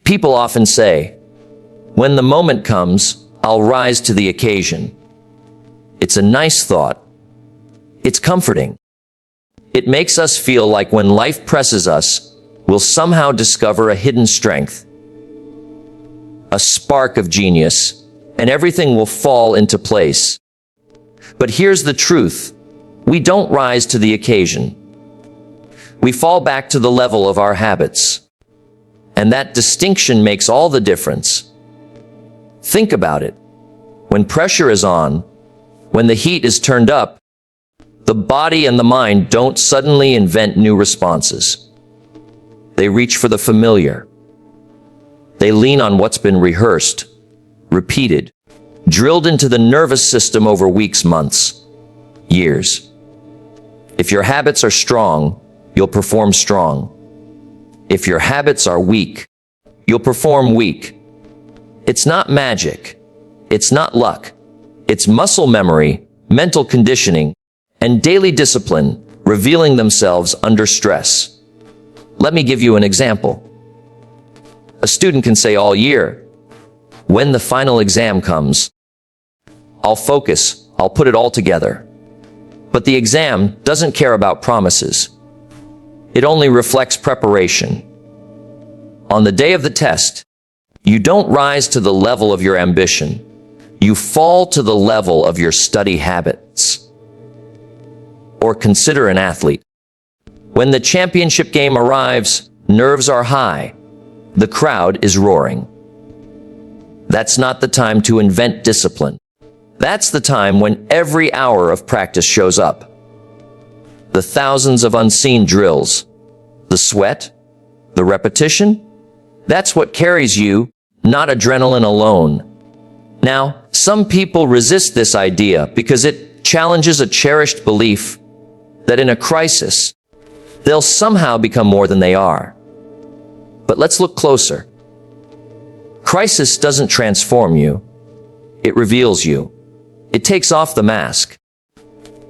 People often say, "When the moment comes, I'll rise to the occasion." It's a nice thought. It's comforting. It makes us feel like when life presses us, we'll somehow discover a hidden strength, a spark of genius, and everything will fall into place. But here's the truth. We don't rise to the occasion. We fall back to the level of our habits. And that distinction makes all the difference. Think about it. When pressure is on, when the heat is turned up, the body and the mind don't suddenly invent new responses. They reach for the familiar. They lean on what's been rehearsed, repeated, drilled into the nervous system over weeks, months, years. If your habits are strong, you'll perform strong. If your habits are weak, you'll perform weak. It's not magic. It's not luck. It's muscle memory, mental conditioning, and daily discipline revealing themselves under stress. Let me give you an example. A student can say all year, "When the final exam comes, I'll focus, I'll put it all together." But the exam doesn't care about promises. It only reflects preparation. On the day of the test, you don't rise to the level of your ambition. You fall to the level of your study habits. Or consider an athlete. When the championship game arrives, nerves are high. The crowd is roaring. That's not the time to invent discipline. That's the time when every hour of practice shows up. The thousands of unseen drills, the sweat, the repetition, that's what carries you, not adrenaline alone. Now, some people resist this idea because it challenges a cherished belief that in a crisis, they'll somehow become more than they are. But let's look closer. Crisis doesn't transform you. It reveals you. It takes off the mask.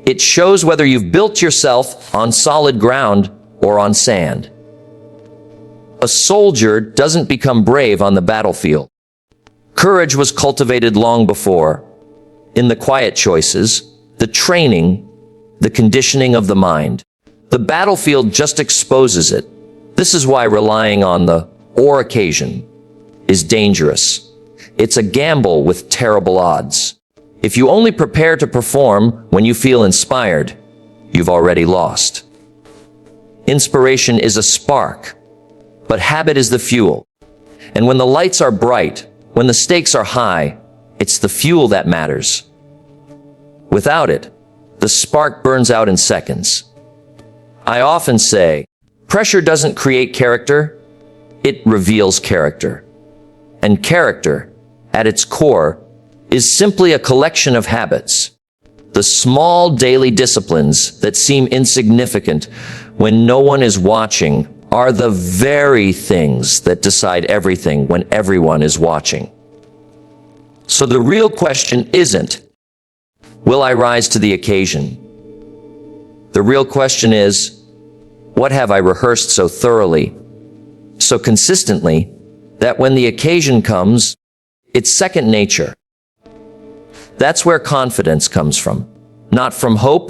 It shows whether you've built yourself on solid ground or on sand. A soldier doesn't become brave on the battlefield. Courage was cultivated long before, in the quiet choices, the training, the conditioning of the mind. The battlefield just exposes it. This is why relying on the "or occasion" is dangerous. It's a gamble with terrible odds. If you only prepare to perform when you feel inspired, you've already lost. Inspiration is a spark, but habit is the fuel. And when the lights are bright, when the stakes are high, it's the fuel that matters. Without it, the spark burns out in seconds. I often say, pressure doesn't create character, it reveals character. And character, at its core, is simply a collection of habits. The small daily disciplines that seem insignificant when no one is watching are the very things that decide everything when everyone is watching. So the real question isn't, will I rise to the occasion? The real question is, what have I rehearsed so thoroughly, so consistently, that when the occasion comes, it's second nature? That's where confidence comes from. Not from hope,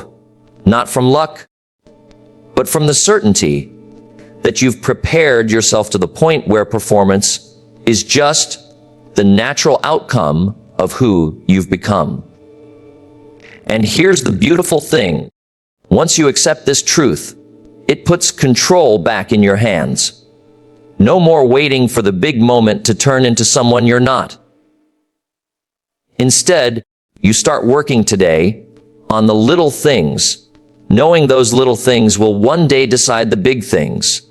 not from luck, but from the certainty that you've prepared yourself to the point where performance is just the natural outcome of who you've become. And here's the beautiful thing. Once you accept this truth, it puts control back in your hands. No more waiting for the big moment to turn into someone you're not. Instead, you start working today on the little things, knowing those little things will one day decide the big things.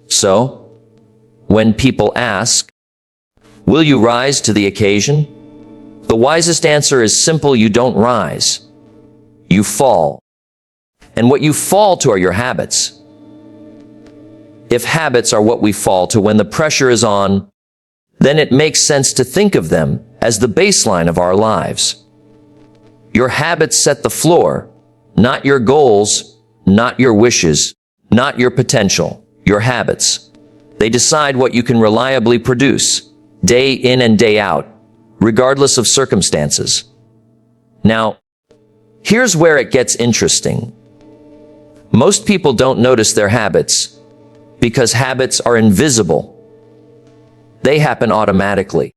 So, when people ask, will you rise to the occasion? The wisest answer is simple: you don't rise. You fall. And what you fall to are your habits. If habits are what we fall to when the pressure is on, then it makes sense to think of them as the baseline of our lives. Your habits set the floor, not your goals, not your wishes, not your potential, your habits. They decide what you can reliably produce, day in and day out, regardless of circumstances. Now, here's where it gets interesting. Most people don't notice their habits because habits are invisible. They happen automatically.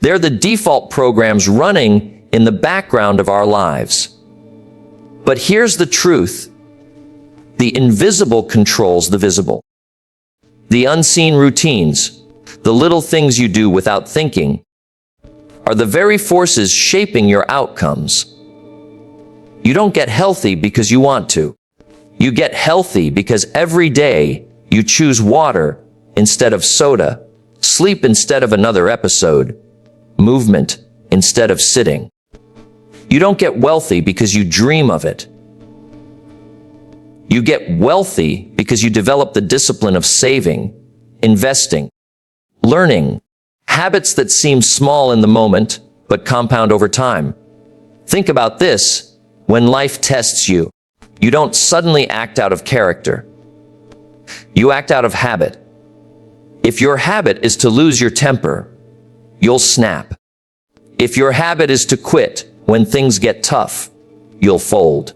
They're the default programs running in the background of our lives. But here's the truth. The invisible controls the visible. The unseen routines, the little things you do without thinking, are the very forces shaping your outcomes. You don't get healthy because you want to. You get healthy because every day you choose water instead of soda, sleep instead of another episode, movement instead of sitting. You don't get wealthy because you dream of it. You get wealthy because you develop the discipline of saving, investing, learning, habits that seem small in the moment, but compound over time. Think about this. When life tests you, you don't suddenly act out of character. You act out of habit. If your habit is to lose your temper, you'll snap. If your habit is to quit when things get tough, you'll fold.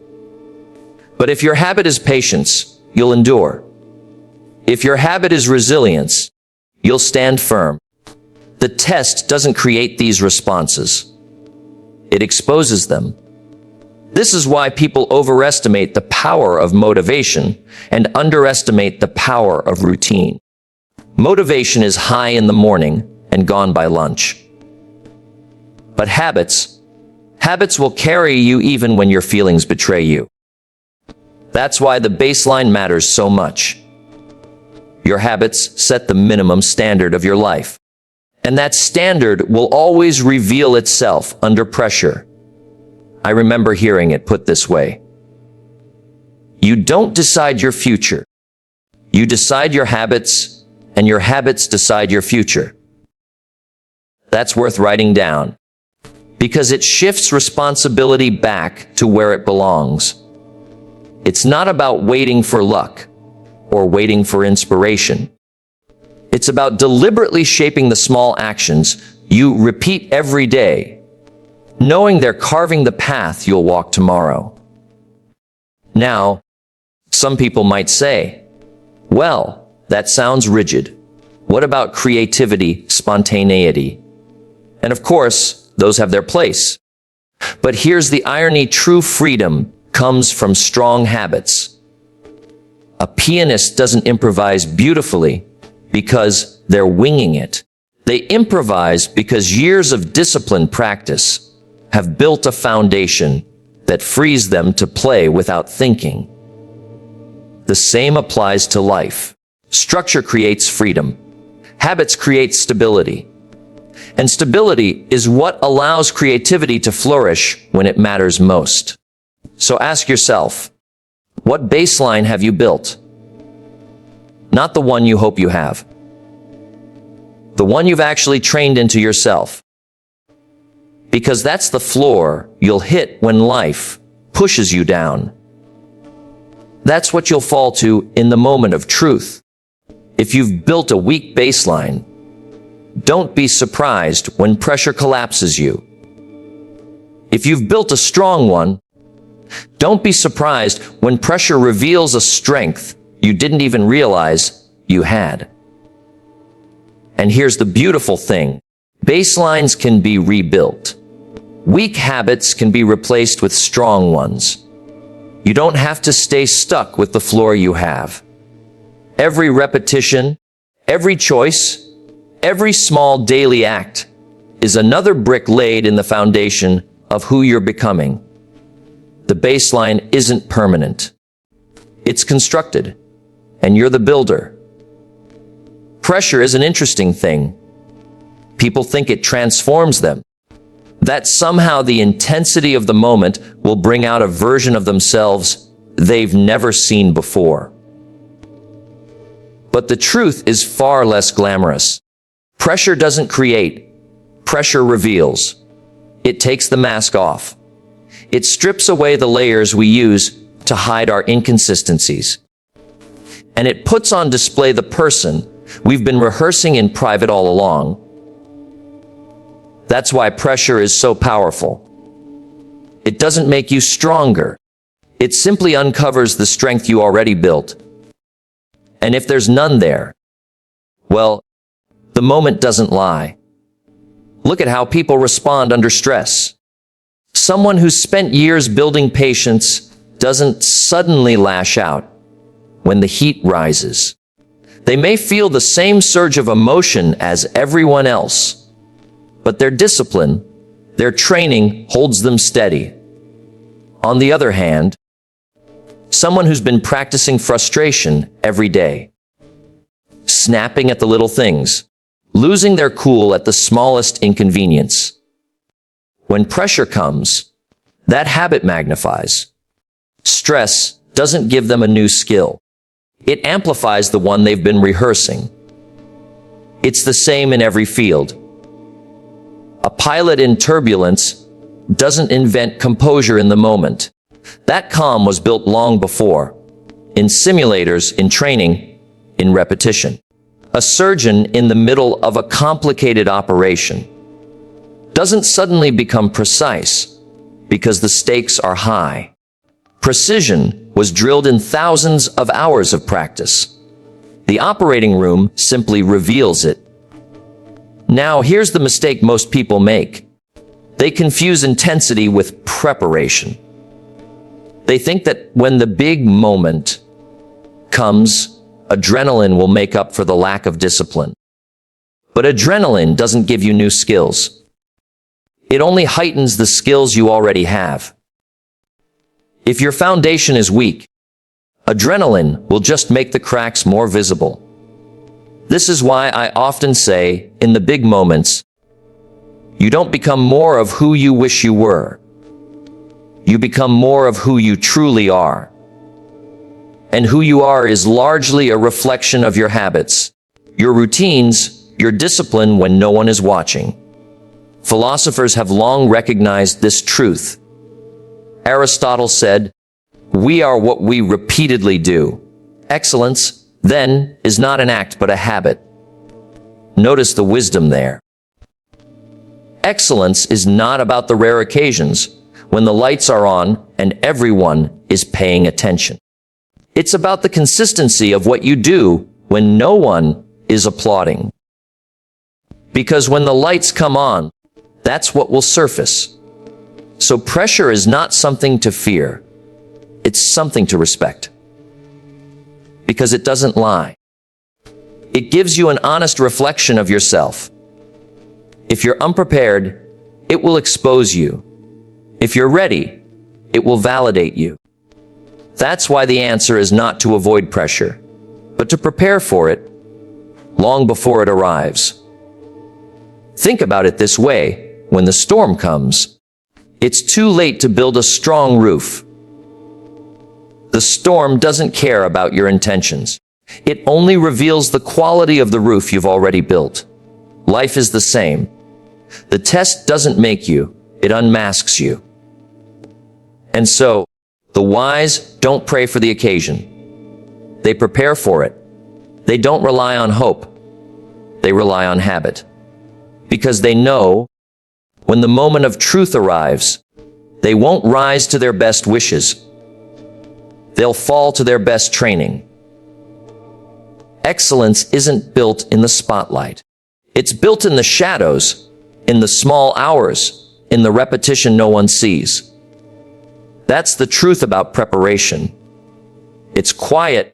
But if your habit is patience, you'll endure. If your habit is resilience, you'll stand firm. The test doesn't create these responses. It exposes them. This is why people overestimate the power of motivation and underestimate the power of routine. Motivation is high in the morning and gone by lunch. But habits will carry you even when your feelings betray you. That's why the baseline matters so much. Your habits set the minimum standard of your life. And that standard will always reveal itself under pressure. I remember hearing it put this way. You don't decide your future. You decide your habits, and your habits decide your future. That's worth writing down, because it shifts responsibility back to where it belongs. It's not about waiting for luck or waiting for inspiration. It's about deliberately shaping the small actions you repeat every day, knowing they're carving the path you'll walk tomorrow. Now, some people might say, well, that sounds rigid. What about creativity, spontaneity? And of course, those have their place. But here's the irony: true freedom comes from strong habits. A pianist doesn't improvise beautifully because they're winging it. They improvise because years of disciplined practice have built a foundation that frees them to play without thinking. The same applies to life. Structure creates freedom. Habits create stability. And stability is what allows creativity to flourish when it matters most. So ask yourself, what baseline have you built? Not the one you hope you have. The one you've actually trained into yourself. Because that's the floor you'll hit when life pushes you down. That's what you'll fall to in the moment of truth. If you've built a weak baseline, don't be surprised when pressure collapses you. If you've built a strong one, don't be surprised when pressure reveals a strength you didn't even realize you had. And here's the beautiful thing. Baselines can be rebuilt. Weak habits can be replaced with strong ones. You don't have to stay stuck with the floor you have. Every repetition, every choice, every small daily act is another brick laid in the foundation of who you're becoming. The baseline isn't permanent. It's constructed, and you're the builder. Pressure is an interesting thing. People think it transforms them, that somehow the intensity of the moment will bring out a version of themselves they've never seen before. But the truth is far less glamorous. Pressure doesn't create, pressure reveals. It takes the mask off. It strips away the layers we use to hide our inconsistencies. And it puts on display the person We've been rehearsing in private all along. That's why pressure is so powerful. It doesn't make you stronger. It simply uncovers the strength you already built. And if there's none there, well, the moment doesn't lie. Look at how people respond under stress. Someone who's spent years building patience doesn't suddenly lash out when the heat rises. They may feel the same surge of emotion as everyone else, but their discipline, their training holds them steady. On the other hand, someone who's been practicing frustration every day, snapping at the little things, losing their cool at the smallest inconvenience. When pressure comes, that habit magnifies. Stress doesn't give them a new skill. It amplifies the one they've been rehearsing. It's the same in every field. A pilot in turbulence doesn't invent composure in the moment. That calm was built long before, in simulators, in training, in repetition. A surgeon in the middle of a complicated operation doesn't suddenly become precise because the stakes are high. Precision was drilled in thousands of hours of practice. The operating room simply reveals it. Now, here's the mistake most people make. They confuse intensity with preparation. They think that when the big moment comes, adrenaline will make up for the lack of discipline. But adrenaline doesn't give you new skills. It only heightens the skills you already have. If your foundation is weak, adrenaline will just make the cracks more visible. This is why I often say, in the big moments, you don't become more of who you wish you were. You become more of who you truly are. And who you are is largely a reflection of your habits, your routines, your discipline when no one is watching. Philosophers have long recognized this truth. Aristotle said, "We are what we repeatedly do." Excellence, then, is not an act but a habit. Notice the wisdom there. Excellence is not about the rare occasions when the lights are on and everyone is paying attention. It's about the consistency of what you do when no one is applauding. Because when the lights come on, that's what will surface. So pressure is not something to fear. It's something to respect. Because it doesn't lie. It gives you an honest reflection of yourself. If you're unprepared, it will expose you. If you're ready, it will validate you. That's why the answer is not to avoid pressure, but to prepare for it long before it arrives. Think about it this way: when the storm comes, it's too late to build a strong roof. The storm doesn't care about your intentions. It only reveals the quality of the roof you've already built. Life is the same. The test doesn't make you, it unmasks you. And so, the wise don't pray for the occasion. They prepare for it. They don't rely on hope. They rely on habit. Because they know, when the moment of truth arrives, they won't rise to their best wishes. They'll fall to their best training. Excellence isn't built in the spotlight. It's built in the shadows, in the small hours, in the repetition no one sees. That's the truth about preparation. It's quiet,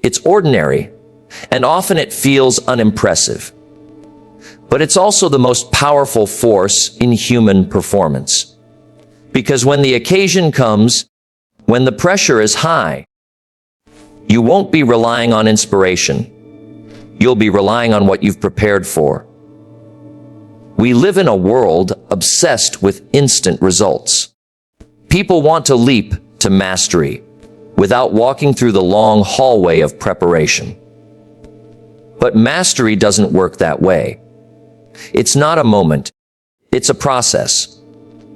it's ordinary, and often it feels unimpressive. But it's also the most powerful force in human performance. Because when the occasion comes, when the pressure is high, you won't be relying on inspiration. You'll be relying on what you've prepared for. We live in a world obsessed with instant results. People want to leap to mastery without walking through the long hallway of preparation. But mastery doesn't work that way. It's not a moment. It's a process.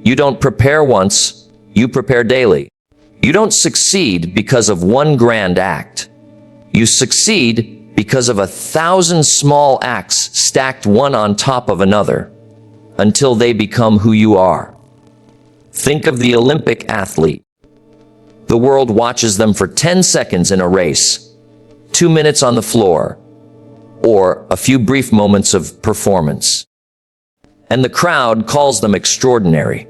You don't prepare once, you prepare daily. You don't succeed because of one grand act. You succeed because of 1,000 small acts stacked one on top of another until they become who you are. Think of the Olympic athlete. The world watches them for 10 seconds in a race, 2 minutes on the floor, or a few brief moments of performance. And the crowd calls them extraordinary.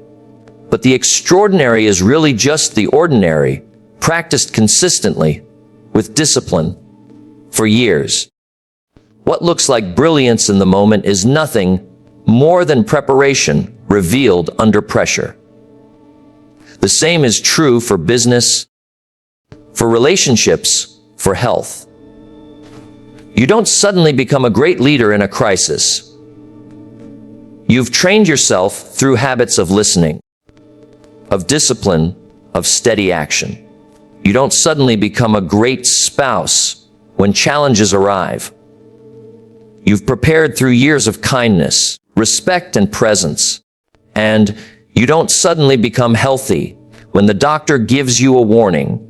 But the extraordinary is really just the ordinary, practiced consistently, with discipline, for years. What looks like brilliance in the moment is nothing more than preparation revealed under pressure. The same is true for business, for relationships, for health. You don't suddenly become a great leader in a crisis. You've trained yourself through habits of listening, of discipline, of steady action. You don't suddenly become a great spouse when challenges arrive. You've prepared through years of kindness, respect, and presence. And you don't suddenly become healthy when the doctor gives you a warning.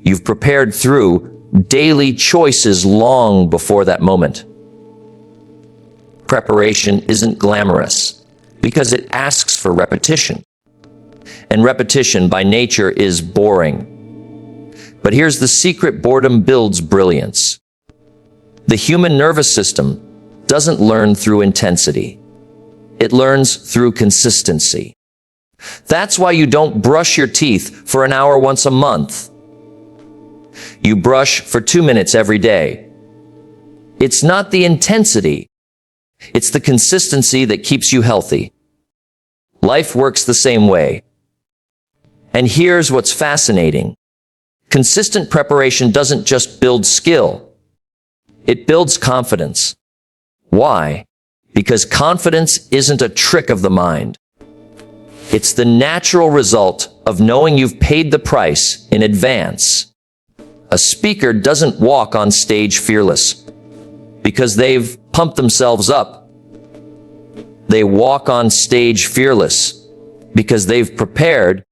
You've prepared through daily choices long before that moment. Preparation isn't glamorous because it asks for repetition. And repetition by nature is boring. But here's the secret: boredom builds brilliance. The human nervous system doesn't learn through intensity. It learns through consistency. That's why you don't brush your teeth for an hour once a month. You brush for 2 minutes every day. It's not the intensity. It's the consistency that keeps you healthy. Life works the same way. And here's what's fascinating. Consistent preparation doesn't just build skill. It builds confidence. Why? Because confidence isn't a trick of the mind. It's the natural result of knowing you've paid the price in advance. A speaker doesn't walk on stage fearless because they've pumped themselves up. They walk on stage fearless because they've prepared,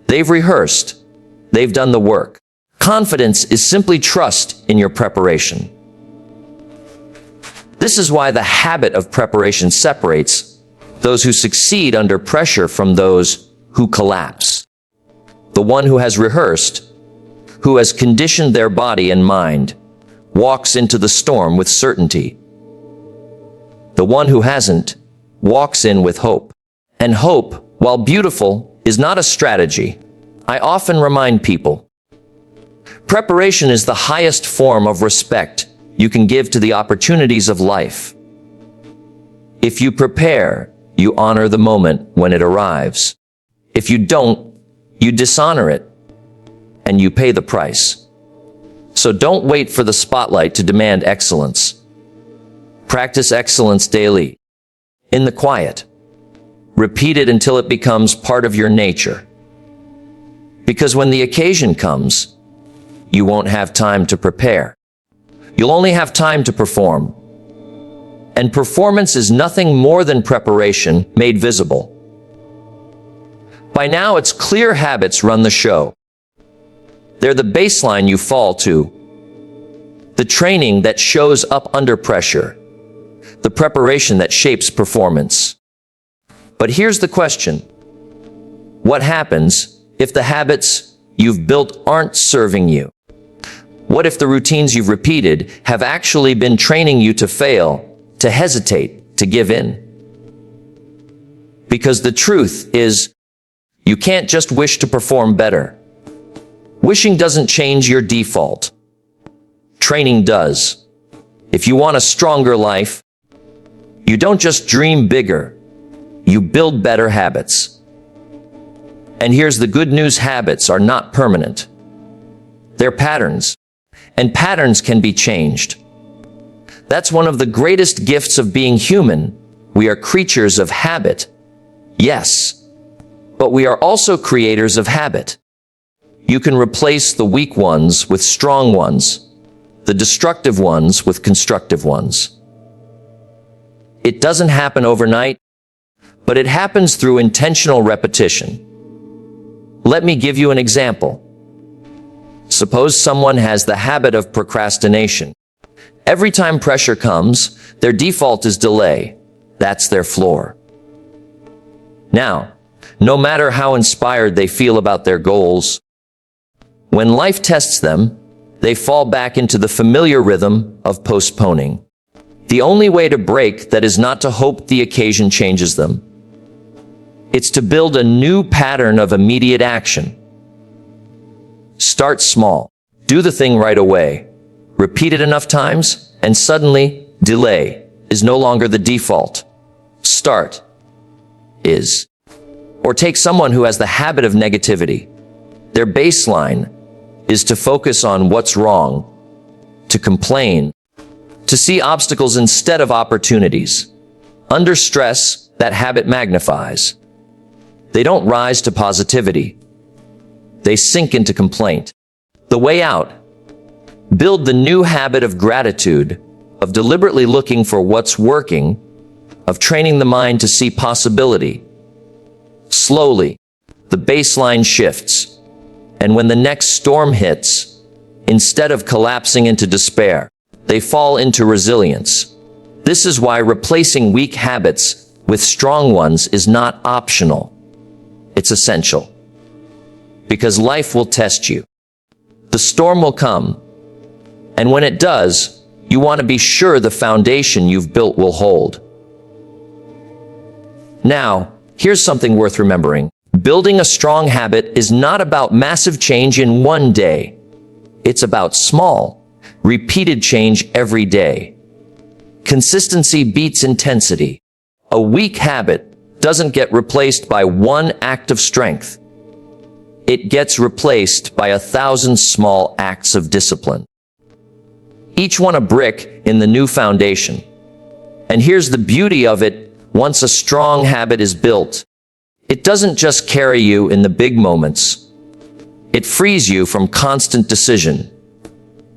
they've rehearsed, they've done the work. Confidence is simply trust in your preparation. This is why the habit of preparation separates those who succeed under pressure from those who collapse. The one who has rehearsed, who has conditioned their body and mind, walks into the storm with certainty. The one who hasn't walks in with hope. And hope, while beautiful, is not a strategy. I often remind people, preparation is the highest form of respect you can give to the opportunities of life. If you prepare, you honor the moment when it arrives. If you don't, you dishonor it, and you pay the price. So don't wait for the spotlight to demand excellence. Practice excellence daily, in the quiet. Repeat it until it becomes part of your nature. Because when the occasion comes, you won't have time to prepare. You'll only have time to perform. And performance is nothing more than preparation made visible. By now, it's clear habits run the show. They're the baseline you fall to, the training that shows up under pressure, the preparation that shapes performance. But here's the question. What happens if the habits you've built aren't serving you? What if the routines you've repeated have actually been training you to fail, to hesitate, to give in? Because the truth is, you can't just wish to perform better. Wishing doesn't change your default. Training does. If you want a stronger life, you don't just dream bigger, you build better habits. And here's the good news: habits are not permanent. They're patterns, and patterns can be changed. That's one of the greatest gifts of being human. We are creatures of habit, yes, but we are also creators of habit. You can replace the weak ones with strong ones, the destructive ones with constructive ones. It doesn't happen overnight, but it happens through intentional repetition. Let me give you an example. Suppose someone has the habit of procrastination. Every time pressure comes, their default is delay. That's their floor. Now, no matter how inspired they feel about their goals, when life tests them, they fall back into the familiar rhythm of postponing. The only way to break that is not to hope the occasion changes them. It's to build a new pattern of immediate action. Start small. Do the thing right away. Repeat it enough times, and suddenly, delay is no longer the default. Start is. Or take someone who has the habit of negativity. Their baseline is to focus on what's wrong, to complain, to see obstacles instead of opportunities. Under stress, that habit magnifies. They don't rise to positivity. They sink into complaint. The way out: build the new habit of gratitude, of deliberately looking for what's working, of training the mind to see possibility. Slowly, the baseline shifts, and when the next storm hits, instead of collapsing into despair, they fall into resilience. This is why replacing weak habits with strong ones is not optional. It's essential. Because life will test you. The storm will come, and when it does, you want to be sure the foundation you've built will hold. Now, here's something worth remembering. Building a strong habit is not about massive change in one day. It's about small, repeated change every day. Consistency beats intensity. A weak habit doesn't get replaced by one act of strength. It gets replaced by 1,000 small acts of discipline. Each one a brick in the new foundation. And here's the beauty of it: once a strong habit is built, it doesn't just carry you in the big moments. It frees you from constant decision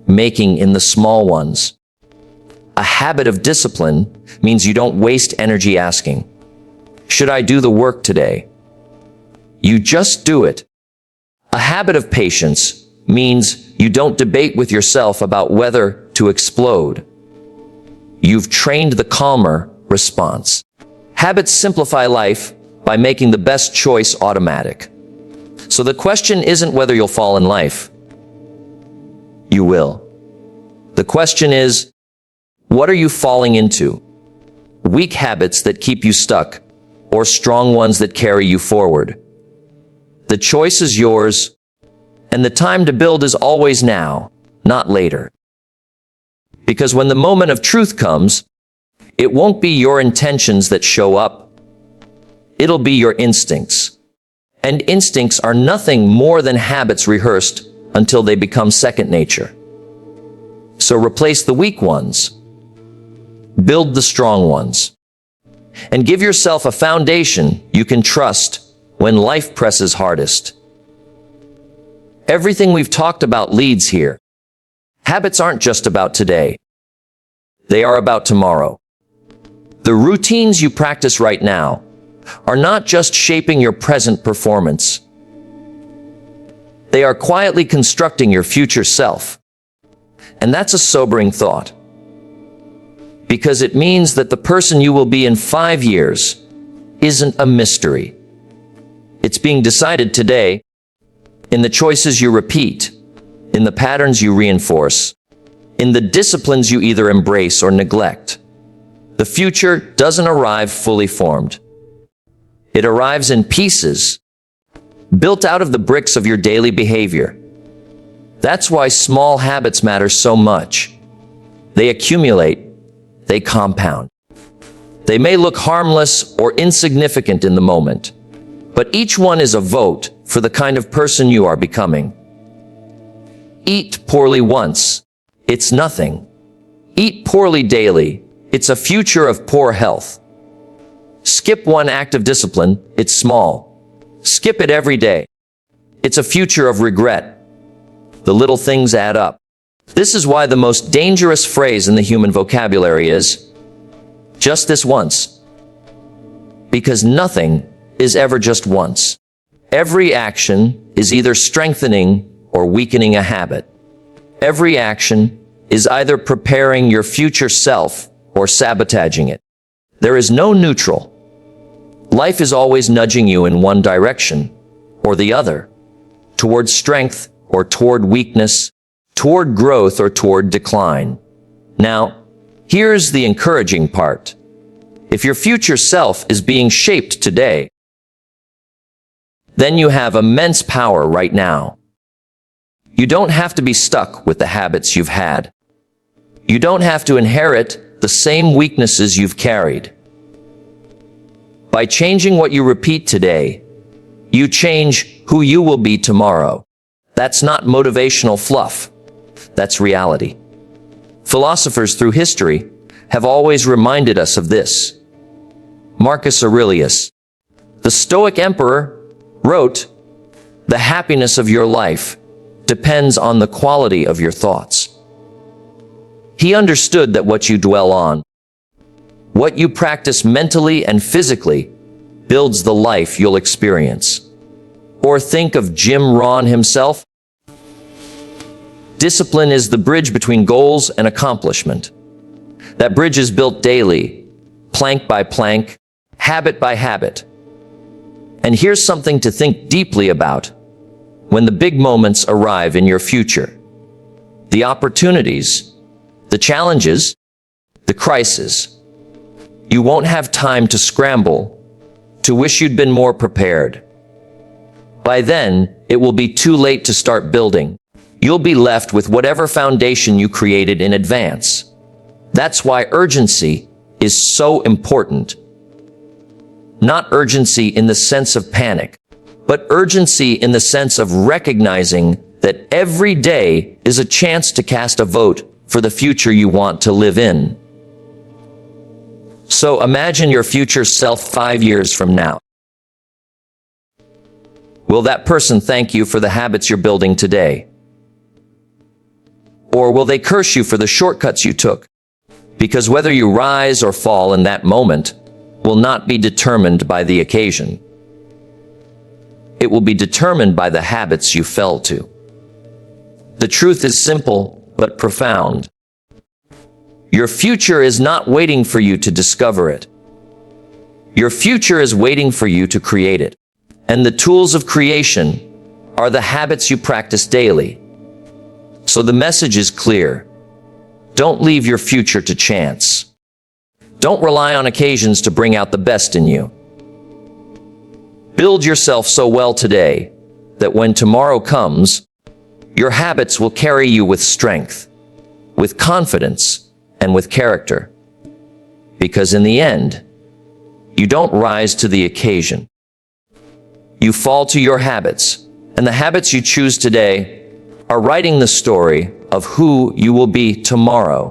making in the small ones. A habit of discipline means you don't waste energy asking, "Should I do the work today?" You just do it. A habit of patience means you don't debate with yourself about whether to explode. You've trained the calmer response. Habits simplify life by making the best choice automatic. So the question isn't whether you'll fall in life. You will. The question is, what are you falling into? Weak habits that keep you stuck, or strong ones that carry you forward? The choice is yours, and the time to build is always now, not later. Because when the moment of truth comes, it won't be your intentions that show up. It'll be your instincts. And instincts are nothing more than habits rehearsed until they become second nature. So replace the weak ones. Build the strong ones. And give yourself a foundation you can trust when life presses hardest. Everything we've talked about leads here. Habits aren't just about today. They are about tomorrow. The routines you practice right now are not just shaping your present performance. They are quietly constructing your future self. And that's a sobering thought. Because it means that the person you will be in 5 years isn't a mystery. It's being decided today, in the choices you repeat, in the patterns you reinforce, in the disciplines you either embrace or neglect. The future doesn't arrive fully formed. It arrives in pieces, built out of the bricks of your daily behavior. That's why small habits matter so much. They accumulate, they compound. They may look harmless or insignificant in the moment, but each one is a vote for the kind of person you are becoming. Eat poorly once, it's nothing. Eat poorly daily, it's a future of poor health. Skip one act of discipline, it's small. Skip it every day. It's a future of regret. The little things add up. This is why the most dangerous phrase in the human vocabulary is, just this once. Because nothing is ever just once. Every action is either strengthening or weakening a habit. Every action is either preparing your future self or sabotaging it. There is no neutral. Life is always nudging you in one direction or the other, toward strength or toward weakness, toward growth or toward decline. Now, here's the encouraging part. If your future self is being shaped today, then you have immense power right now. You don't have to be stuck with the habits you've had. You don't have to inherit the same weaknesses you've carried. By changing what you repeat today, you change who you will be tomorrow. That's not motivational fluff. That's reality. Philosophers through history have always reminded us of this. Marcus Aurelius, the Stoic emperor, wrote, "The happiness of your life depends on the quality of your thoughts." He understood that what you dwell on, what you practice mentally and physically, builds the life you'll experience. Or think of Jim Rohn himself. Discipline is the bridge between goals and accomplishment. That bridge is built daily, plank by plank, habit by habit. And here's something to think deeply about when the big moments arrive in your future. The opportunities, the challenges, the crises. You won't have time to scramble, to wish you'd been more prepared. By then, it will be too late to start building. You'll be left with whatever foundation you created in advance. That's why urgency is so important. Not urgency in the sense of panic, but urgency in the sense of recognizing that every day is a chance to cast a vote for the future you want to live in. So imagine your future self 5 years from now. Will that person thank you for the habits you're building today? Or will they curse you for the shortcuts you took? Because whether you rise or fall in that moment will not be determined by the occasion. It will be determined by the habits you fell to. The truth is simple but profound. Your future is not waiting for you to discover it. Your future is waiting for you to create it. And the tools of creation are the habits you practice daily. So the message is clear. Don't leave your future to chance. Don't rely on occasions to bring out the best in you. Build yourself so well today that when tomorrow comes, your habits will carry you with strength, with confidence, and with character. Because in the end, you don't rise to the occasion. You fall to your habits, and the habits you choose today are writing the story of who you will be tomorrow.